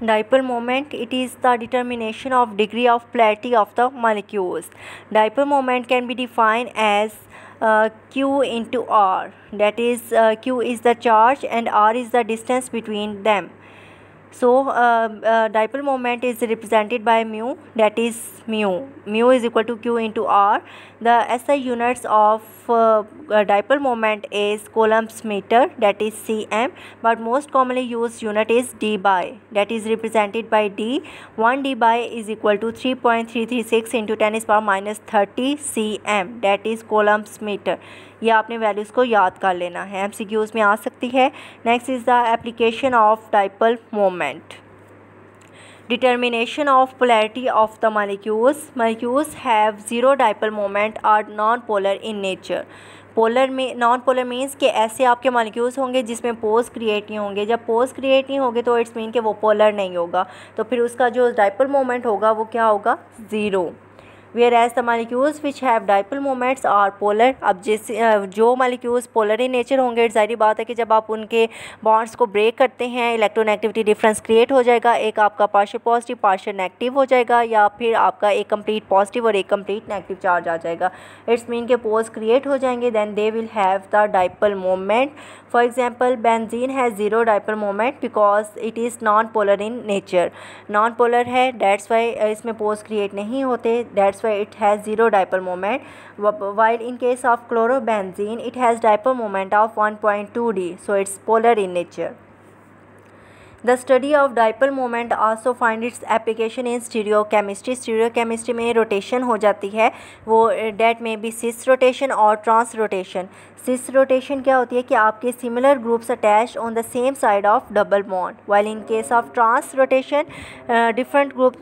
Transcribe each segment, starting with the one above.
Dipole moment, it is the determination of degree of polarity of the molecules. Dipole moment can be defined as Q into R, that is Q is the charge and R is the distance between them. So dipole moment is represented by mu, that is mu is equal to Q into R. The SI units of dipole moment is coulombs meter, that is cm, but most commonly used unit is dBi, that is represented by D. 1 dBi is equal to 3.336 into 10 is power minus 30 cm, that is coulombs meter. ये आपने values को याद कर लेना है, MCQs में आ सकती है. Next is the application of dipole moment. Determination of polarity of the molecules. Molecules have zero dipole moment, are non-polar in nature. Polar में नॉन पोलर मीन्स कि ऐसे आपके मॉलिक्यूल्स होंगे जिसमें पोज क्रिएट नहीं होंगे. जब पोज क्रिएट नहीं होंगे तो इट्स मीन कि वो पोलर नहीं होगा, तो फिर उसका जो डाइपोल मोमेंट होगा वो क्या होगा, zero. Whereas the molecules which have dipole moments are polar. अब जो molecules polar in nature होंगे, ज़ाहिर बात है कि जब आप उनके bonds को break करते हैं इलेक्ट्रोनेगेटिविटी डिफरेंस क्रिएट हो जाएगा. एक आपका पार्शियल पॉजिटिव पार्शियल नेगेटिव हो जाएगा, या फिर आपका एक कंप्लीट पॉजिटिव और एक कंप्लीट नेगेटिव चार्ज आ जाएगा. इट्स मीन के पोज क्रिएट हो जाएंगे, then they will have the dipole moment. For example benzene has zero dipole moment because it is non polar in nature. Non polar है, that's why इसमें poles create नहीं होते, that's why it has zero dipole moment. While in case of chlorobenzene it has dipole moment of 1.2 d, so it's polar in nature. The study of dipole moment also find its application in stereochemistry. Stereochemistry में rotation हो जाती है, वो that may be cis rotation और trans rotation. cis rotation क्या होती है कि आपके similar groups attached on the same side of double bond, while in case of trans rotation different groups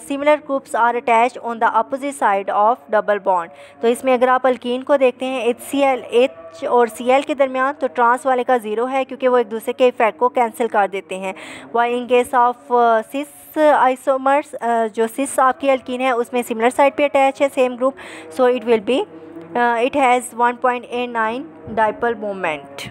similar groups are attached on the opposite side of double bond. तो इसमें अगर आप alkyne को देखते हैं HCl H और Cl के दरमियान, तो ट्रांस वाले का ज़ीरो है क्योंकि वो एक दूसरे के इफेक्ट को कैंसिल कर देते हैं. Why in case of cis isomers, जो सिस आपकी अल्कीन है उसमें सिमिलर साइड पे अटैच है same group, so it will be it has 1.89 dipole moment.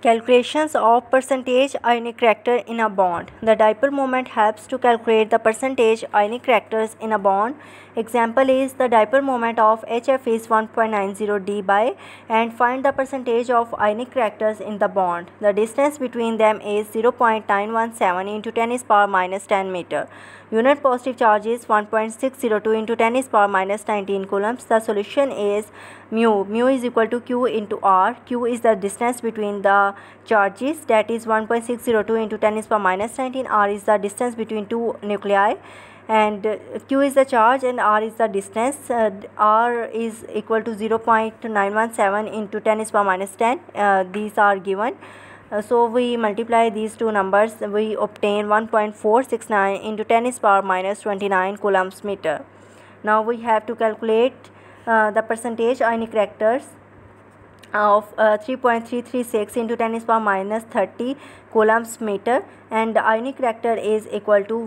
Calculations of percentage ionic character in a bond. The dipole moment helps to calculate the percentage ionic characters in a bond. Example is the dipole moment of HF is 1.90 dBi, and find the percentage of ionic characters in the bond. The distance between them is 0.917 into 10 is power minus 10 meter. Unit positive charge is 1.602 into 10 is power minus 19 coulombs. The solution is mu is equal to Q into R. Q is the distance between the charges, that is 1.602 into 10 is power minus 19. R is the distance between two nuclei, and Q is the charge and R is the distance. R is equal to 0.917 into 10 is power minus 10. These are given. So we multiply these two numbers, we obtain 1.469 into 10 is power minus 29 coulombs meter. Now we have to calculate the percentage ionic characters of 3.336 into 10 is power minus 30 coulombs meter, and the ionic character is equal to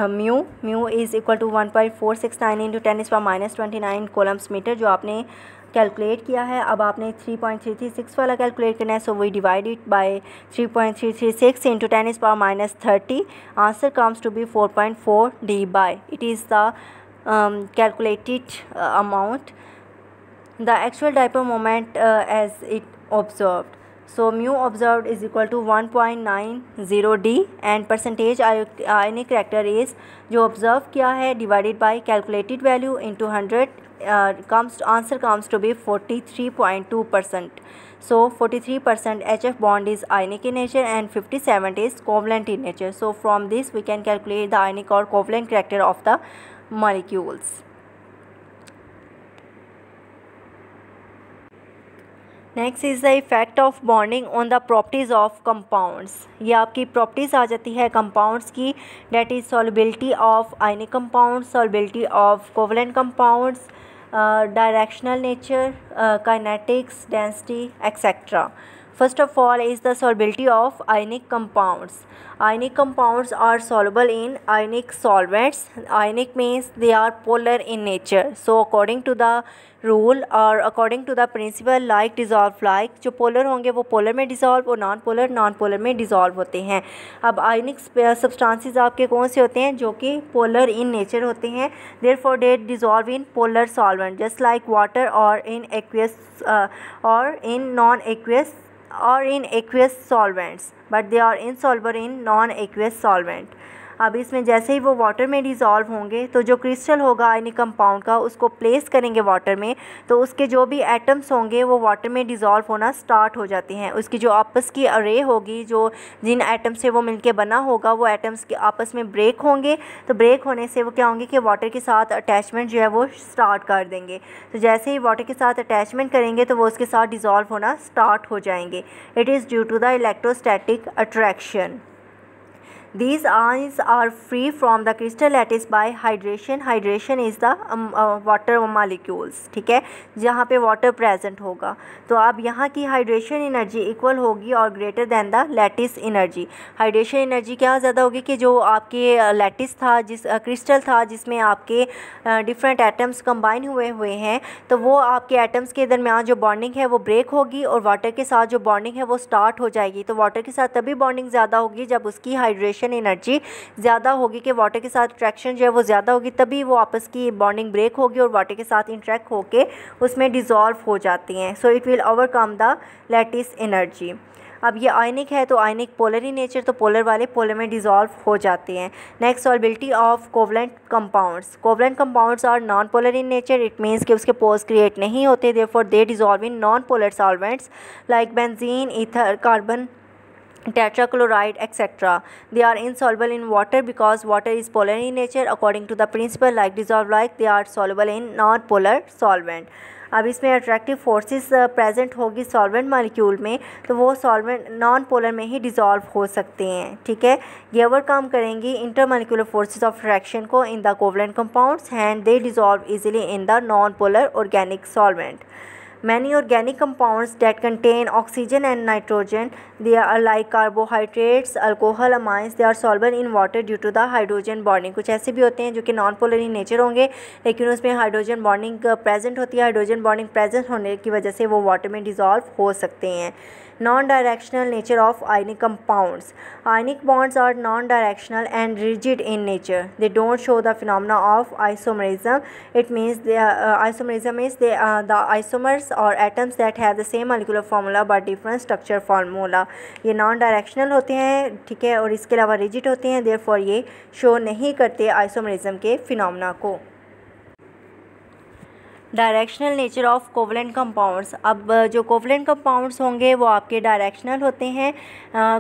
mu is equal to 1.469 into 10 is power minus 29 coulombs meter, जो आपने calculate किया है. अब आपने 3.336 वाला calculate करना है, so we divide it by 3.336 into 10 is power minus 30. Answer comes to be 4.4 dBi. It is the calculated amount. The actual dipole moment as it observed. So mu observed is equal to 1.90 d, and percentage ionic character is जो observe किया है divided by calculated value into 100, answer comes to be 43.2%. So 43% HF bond is ionic in nature and 57 is covalent in nature. So from this we can calculate the ionic or covalent character of the molecules. Next is the effect of bonding on the properties of compounds. ये आपकी properties आ जाती है compounds की, that is solubility of ionic compounds, solubility of covalent compounds, directional nature, kinetics, density etcetera. First of all is the solubility of ionic compounds. Ionic compounds are soluble in ionic solvents. Ionic means they are polar in nature. So according to the rule or according to the principle like dissolve like, जो polar होंगे वो polar में dissolve और non polar में dissolve होते हैं। अब आयनिक substances आपके कौन से होते हैं, जो कि पोलर इन नेचर होते हैं। Therefore they dissolve in polar solvent just like water और इन एक्वियस और in non aqueous or in aqueous solvents, but they are insoluble in non-aqueous solvent. अब इसमें जैसे ही वो वाटर में डिज़ोल्व होंगे तो जो क्रिस्टल होगा आयनिक कंपाउंड का उसको प्लेस करेंगे वाटर में, तो उसके जो भी एटम्स होंगे वो वाटर में डिज़ोल्व होना स्टार्ट हो जाते हैं। उसकी जो आपस की अरे होगी, जो जिन एटम्स से वो मिलके बना होगा, वो एटम्स के आपस में ब्रेक होंगे। तो ब्रेक होने से वो क्या होंगे कि वाटर के साथ अटैचमेंट जो है वो स्टार्ट कर देंगे। तो जैसे ही वाटर के साथ अटैचमेंट करेंगे तो वो उसके साथ डिज़ोल्व होना स्टार्ट हो जाएंगे। It is due to the electrostatic attraction. These ions are free from the crystal lattice by hydration. Hydration is the water molecules, ठीक है, जहाँ पे वाटर प्रेजेंट होगा। तो अब यहाँ की हाइड्रेशन एनर्जी इक्वल होगी और greater than the lattice energy. Hydration energy क्या ज़्यादा होगी कि जो आपके लैटिस था, जिस क्रिस्टल था जिसमें आपके डिफरेंट एटम्स कंबाइन हुए हैं, तो वो आपके एटम्स के दरमियान जो बॉन्डिंग है वो ब्रेक होगी और वाटर के साथ जो बॉन्डिंग है वो स्टार्ट हो जाएगी। तो वाटर के साथ तभी बॉन्डिंग ज़्यादा होगी जब उसकी हाइड्रेशन एनर्जी ज़्यादा होगी, कि वाटर के साथ अट्रैक्शन जो है वो ज़्यादा होगी, तभी वो आपस की बॉन्डिंग ब्रेक होगी और वाटर के साथ इंटरेक्ट होके उसमें डिज़ोल्व हो जाती हैं। So it will overcome the lattice energy. अब ये आयनिक है तो आयनिक पोलर इन नेचर, तो पोलर वाले पोलर में डिज़ोल्व हो जाते हैं। Next solubility of covalent compounds. Covalent compounds are non polar in nature. It means कि उसके पोल्स क्रिएट नहीं होते, therefore they dissolve in non polar solvents like benzene, ether, carbon, tetrachloride, etc. They are insoluble in water because water is polar in nature. According to the principle like dissolve like, they are soluble in non-polar solvent. अब इसमें attractive forces present होगी solvent molecule में, तो वो solvent non polar में ही dissolve हो सकते हैं। ठीक है, ये ओवरकम करेंगी इंटरमॉलिक्यूलर फोर्सेस ऑफ अट्रैक्शन को in the covalent compounds and they dissolve easily in the non polar organic solvent. Many organic compounds that contain oxygen and nitrogen, they are like carbohydrates, alcohol, amines, they are soluble in water due to the hydrogen bonding. कुछ ऐसे भी होते हैं जो कि non polar in nature होंगे, लेकिन उसमें हाइड्रोजन बॉन्डिंग प्रेजेंट होती है। हाइड्रोजन बॉन्डिंग प्रेजेंट होने की वजह से वो वाटर में डिज़ोल्व हो सकते हैं। Non-directional nature of ionic compounds. Ionic bonds are non-directional and rigid in nature. They don't show the phenomena of isomerism. It means isomerism is the isomers or atoms that have the same molecular formula but different structure formula. ये non-directional होते हैं, ठीक है, और इसके अलावा rigid होते हैं, therefore ये show नहीं करते isomerism के phenomena को। Directional nature of covalent compounds. अब जो कोवलेंट कंपाउंड्स होंगे वो आपके डायरेक्शनल होते हैं।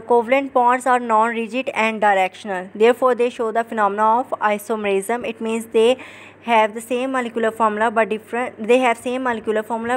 Covalent bonds are non rigid and directional, therefore they show the phenomena of isomerism. It means they have the same molecular formula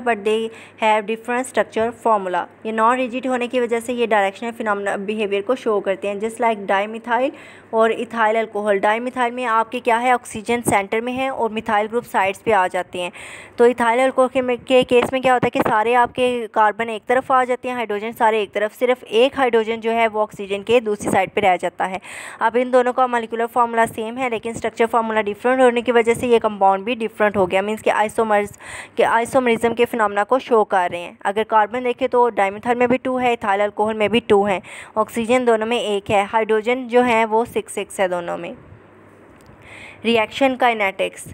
but they have different structure formula. ये non rigid होने की वजह से ये directional phenomena behaviour को show करते हैं, just like dimethyl और इथाइल अल्कोहल। डाईमिथाइल में आपके क्या है, ऑक्सीजन सेंटर में है और मिथाइल ग्रुप साइड्स पे आ जाते हैं। तो इथाइल अल्कोहल के केस में क्या होता है कि सारे आपके कार्बन एक तरफ आ जाते हैं, हाइड्रोजन सारे एक तरफ, सिर्फ एक हाइड्रोजन जो है वो ऑक्सीजन के दूसरी साइड पर रह जाता है। अब इन दोनों का मोलिकुलर फार्मूला सेम है, लेकिन स्ट्रक्चर फार्मूला डिफरेंट होने की वजह से कंपाउंड भी डिफरेंट हो गया। मींस कि आइसोमरिज्म के फिनोमेना को शो कर रहे हैं। अगर कार्बन देखें तो डाईमिथाइल में भी 2 है, इथाइल अल्कोहल में भी 2 है, ऑक्सीजन दोनों में 1 है, हाइड्रोजन जो है वो 6 है दोनों में। Reaction kinetics.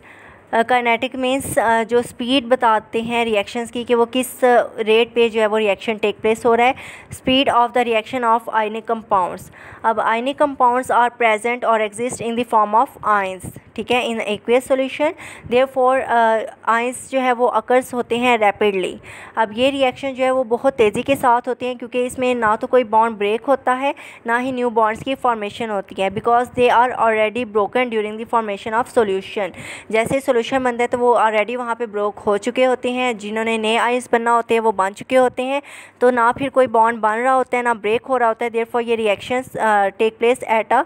काइनेटिक मीन्स जो स्पीड बताते हैं रिएक्शंस की कि वो किस रेट पे जो है वो रिएक्शन टेक प्लेस हो रहा है। Speed of the reaction of ionic compounds. अब आयनिक कंपाउंड्स आर प्रेजेंट और exist in the form of ions, ठीक है, इन एक्वियस सॉल्यूशन, देयरफॉर आयंस जो है वो अकर्स होते हैं रैपिडली। अब ये रिएक्शन जो है वो बहुत तेज़ी के साथ होते हैं क्योंकि इसमें ना तो कोई बॉन्ड ब्रेक होता है ना ही न्यू बॉन्ड्स की फॉर्मेशन होती है, because they are already broken during the formation of solution. जैसे सोल्यूशन बनता है तो वो ऑलरेडी वहाँ पे ब्रोक हो चुके होते हैं, जिन्होंने नए आयंस बनना होते हैं वो बन चुके होते हैं, तो ना फिर कोई बॉन्ड बन रहा होता है ना ब्रेक हो रहा होता है। देयरफॉर ये reactions take place at a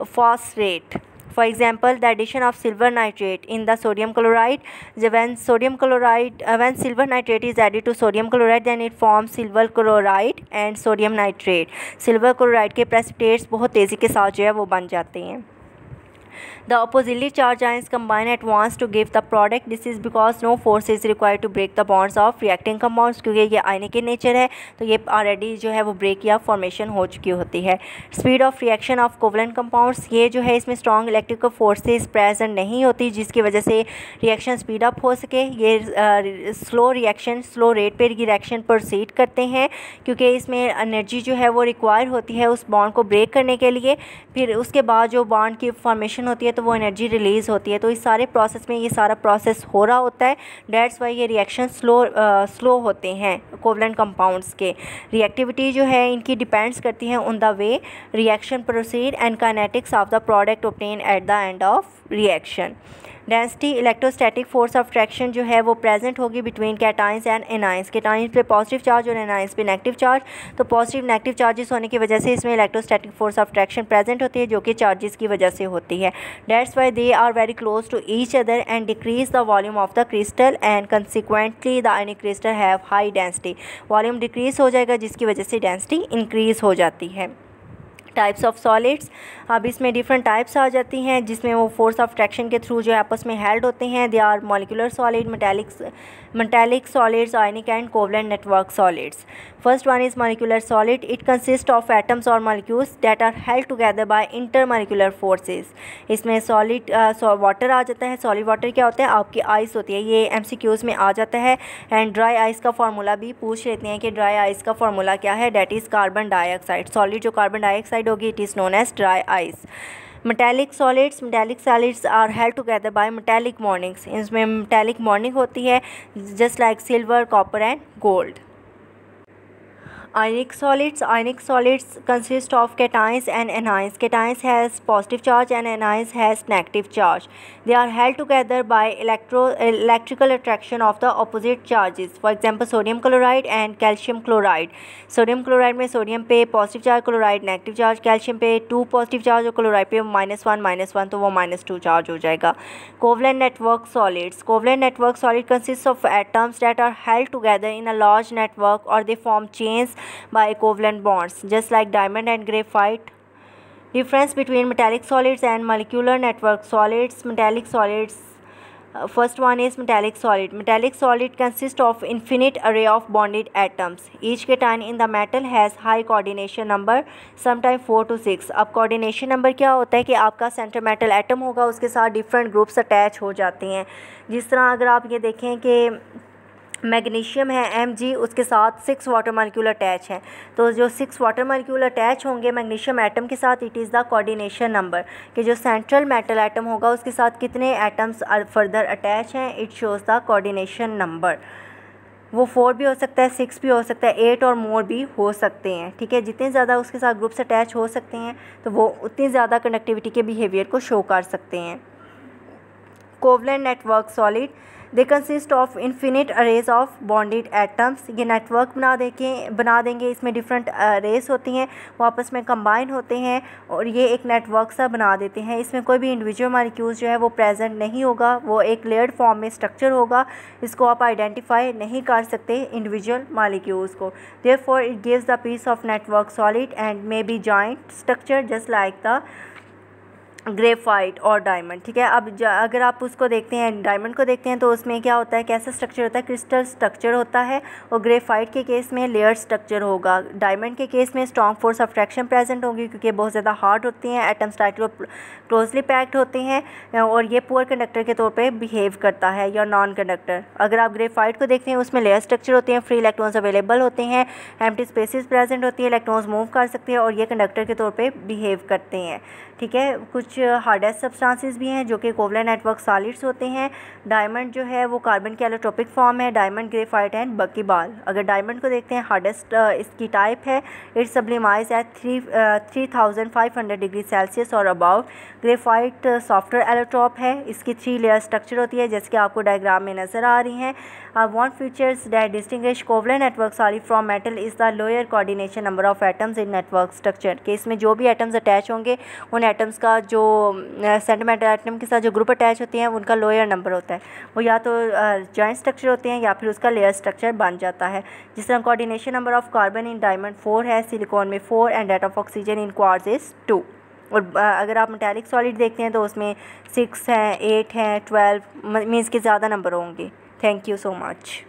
fast rate. For example, the addition of silver nitrate in the sodium chloride. When silver nitrate is added to sodium chloride, then it forms silver chloride and sodium nitrate. Silver chloride के precipitates बहुत तेज़ी के साथ जो है वो बन जाते हैं. The oppositely charged ions combine at once to give the product. This is because no force is required to break the bonds of reacting compounds. क्योंकि ये आयनिक in नेचर है तो ये ऑलरेडी जो है वो ब्रेक या फॉर्मेशन हो चुकी होती है. Speed of reaction of covalent compounds. ये जो है इसमें स्ट्रॉन्ग इलेक्ट्रिकल फोर्सेस प्रेजेंट नहीं होती जिसकी वजह से रिएक्शन स्पीड अप हो सके. ये स्लो रिएक्शन, स्लो रेट पे रिएक्शन प्रोसीड करते हैं क्योंकि इसमें एनर्जी जो है वो रिक्वायर होती है उस बॉन्ड को ब्रेक करने के लिए. फिर उसके बाद जो बॉन्ड की फॉर्मेशन होती है तो वो एनर्जी रिलीज़ होती है. तो इस सारे प्रोसेस में ये सारा प्रोसेस हो रहा होता है. डेट्स वाई ये रिएक्शन स्लो होते हैं कोवलेंट कंपाउंड्स के. रिएक्टिविटी जो है इनकी डिपेंड्स करती है on the way reaction proceed and kinetics of the product obtain at the end of reaction. Density, electrostatic force of attraction जो है वो प्रेजेंट होगी between cations and anions. Cations पे पॉजिटिव चार्ज और एनाइंस पे negative charge. तो positive negative charges होने की वजह से इसमें electrostatic force of attraction present होती है जो कि चार्जेस की वजह से होती है. That's why they are very close to each other and decrease the volume of the crystal and consequently the ionic crystal have high density. Volume decrease हो जाएगा जिसकी वजह से डेंसिटी इंक्रीज हो जाती है. Types of solids. अब इसमें डिफरेंट टाइप्स आ जाती हैं जिसमें वो फोर्स ऑफ अट्रैक्शन के थ्रू जो है आपस में हेल्ड होते हैं. They are molecular solid, metallic solids, ionic and covalent network solids. First one is molecular solid. It consists of atoms or molecules that are held together by intermolecular forces. इसमें solid water आ जाता है. Solid water क्या होता है? आपकी ice होती है. ये MCQs में आ जाता है. एंड ड्राई आइस का फार्मूला भी पूछ लेते हैं कि ड्राई आइस का फार्मूला क्या है. That is carbon dioxide. Solid जो कार्बन डाइऑक्साइड होगी it is known as dry ice. metallic solids are held together by metallic bondings. इसमें metallic bonding होती है just like silver, copper and gold. Ionic solids consist of cations and anions. Cations has positive charge and anions has negative charge. They are held together by electrical attraction of the opposite charges. For example, sodium chloride and calcium chloride. Sodium chloride में sodium पे positive charge, chloride negative charge. Calcium पे 2 positive charge और chloride पे -1 तो वो -2 charge हो जाएगा. Covalent network solids. Covalent network solid consists of atoms that are held together in a large network or they form chains by covalent bonds just like diamond and graphite. Difference between metallic solids and molecular network solids. Metallic solids, first one is metallic solid. Metallic solid consists of infinite array of bonded atoms. Each cation in the metal has high coordination number, sometimes 4 to 6. अब coordination number क्या होता है कि आपका centre metal atom होगा उसके साथ different groups attach हो जाते हैं. जिस तरह अगर आप ये देखें कि मैग्नीशियम है Mg, उसके साथ 6 वाटर मालिक्यूल अटैच हैं. तो जो 6 वाटर मालिक्यूल अटैच होंगे मैग्नीशियम एटम के साथ it is the coordination number कि जो सेंट्रल मेटल एटम होगा उसके साथ कितने एटम्स फर्दर अटैच हैं. It shows the coordination number. वो 4 भी हो सकता है, 6 भी हो सकता है, 8 और मोर भी हो सकते हैं. ठीक है, जितने ज़्यादा उसके साथ ग्रुप्स अटैच हो सकते हैं तो वो उतनी ज़्यादा कंडक्टिविटी के बिहेवियर को शो कर सकते हैं. Covalent network solid. They consist of infinite arrays of bonded atoms. ये नेटवर्क बना देंगे. इसमें डिफरेंट अरेज होती हैं वो आपस में कंबाइन होते हैं और ये एक नेटवर्क सा बना देते हैं. इसमें कोई भी इंडिविजुअल मॉलिक्यूल्स जो है वो प्रेजेंट नहीं होगा. वो एक लेयर्ड फॉर्म में स्ट्रक्चर होगा. इसको आप आइडेंटिफाई नहीं कर सकते इंडिविजुअल मॉलिक्यूल्स को. Therefore it gives the piece of network solid and may be joint structure just like the graphite और डायमंड. ठीक है, अब अगर आप उसको देखते हैं डायमंड को देखते हैं तो उसमें क्या होता है, कैसा स्ट्रक्चर होता है, क्रिस्टल स्ट्रक्चर होता है. और ग्रेफाइट के केस में लेयर स्ट्रक्चर होगा. डायमंड के केस में strong force of attraction present होगी क्योंकि बहुत ज़्यादा हार्ड होती हैं. एटम्स टाइटली क्लोजली पैक्ड होते हैं और ये पुअर कंडक्टर के तौर पे बिहेव करता है या नॉन कंडक्टर. अगर आप ग्रेफाइट को देखते हैं उसमें लेयर स्ट्रक्चर होते हैं, फ्री इलेक्ट्रॉन्स अवेलेबल होते हैं, एम्प्टी स्पेसेस प्रेजेंट होती है, इलेक्ट्रॉन्स मूव कर सकते हैं और ये कंडक्टर के तौर पे बिहेव करते हैं. ठीक है, कुछ हार्डेस्ट सब्सटेंसेस भी हैं जो कि कोवलेंट नेटवर्क सॉलिड्स होते हैं. डायमंड जो है वो कार्बन की एलोट्रोपिक फॉर्म है. Diamond, graphite and buckyball. अगर डायमंड को देखते हैं हार्डेस्ट इसकी टाइप है. It sublimize at 3500 degree Celsius और अबाउट. ग्रेफाइट सॉफ्टवेयर एलोट्रोप है. इसकी 3 लेयर स्ट्रक्चर होती है जैसे कि आपको डायग्राम में नज़र आ रही हैं. One features that distinguish covalent network solid from metal is the lower coordination number of atoms in network structure. कि इसमें जो भी एटम्स अटैच होंगे उन एटम्स का जो सेंटिमेंटल एटम के साथ जो ग्रुप अटैच होते हैं उनका लोअर नंबर होता है, वो या तो जॉइंट स्ट्रक्चर होते हैं या फिर उसका लेयर स्ट्रक्चर बन जाता है। जिस तरह coordination number of carbon in diamond 4 है, सिलिकॉन में 4 and that of oxygen in quartz is 2। और अगर आप मेटालिक सॉलिड देखते हैं तो उसमें 6 हैं, 8 हैं, 12 मीन्स के ज़्यादा नंबर होंगे। Thank you so much.